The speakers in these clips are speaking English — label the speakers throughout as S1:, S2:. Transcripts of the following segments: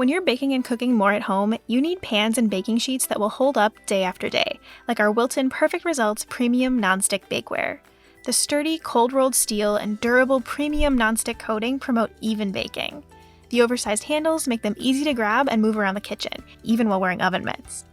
S1: When you're baking and cooking more at home, you need pans and baking sheets that will hold up day after day, like our Wilton Perfect Results Premium Nonstick Bakeware. The sturdy, cold-rolled steel and durable premium nonstick coating promote even baking. The oversized handles make them easy to grab and move around the kitchen, even while wearing oven mitts.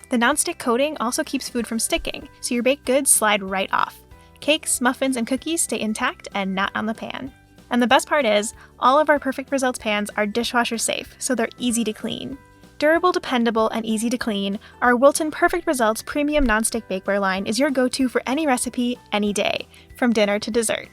S1: The nonstick coating also keeps food from sticking, so your baked goods slide right off. Cakes, muffins, and cookies stay intact and not on the pan. And the best part is, all of our Perfect Results pans are dishwasher safe, so they're easy to clean. Durable, dependable, and easy to clean, our Wilton Perfect Results Premium Nonstick Bakeware line is your go-to for any recipe, any day, from dinner to dessert.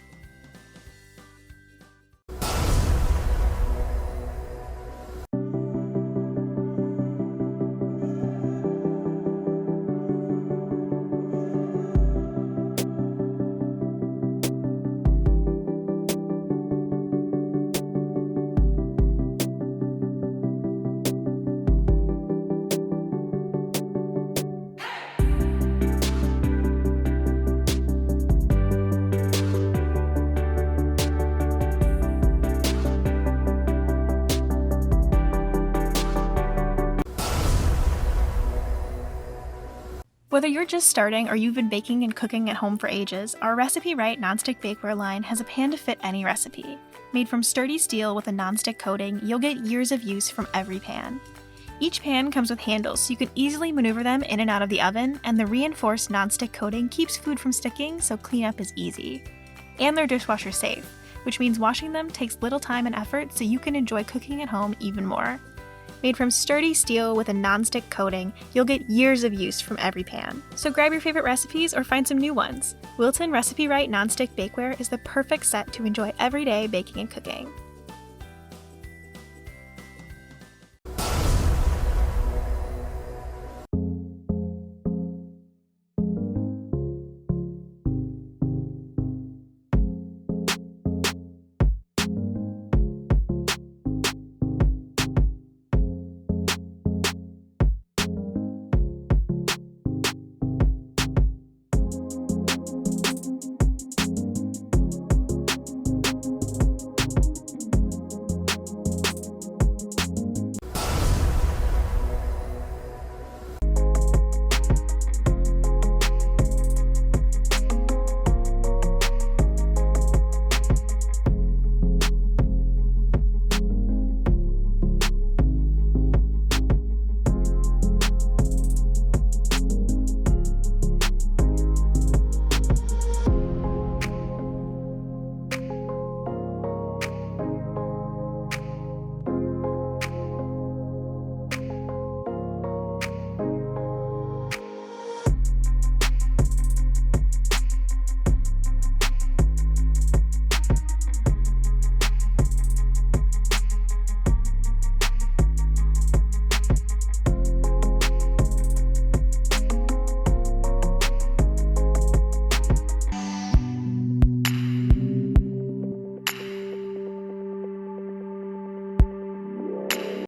S1: Whether you're just starting or you've been baking and cooking at home for ages, our Recipe Right nonstick bakeware line has a pan to fit any recipe. Made from sturdy steel with a nonstick coating, you'll get years of use from every pan. Each pan comes with handles so you can easily maneuver them in and out of the oven, and the reinforced nonstick coating keeps food from sticking, so cleanup is easy. And they're dishwasher safe, which means washing them takes little time and effort so you can enjoy cooking at home even more. Made from sturdy steel with a nonstick coating, you'll get years of use from every pan. So grab your favorite recipes or find some new ones. Wilton Recipe Right Nonstick Bakeware is the perfect set to enjoy every day baking and cooking.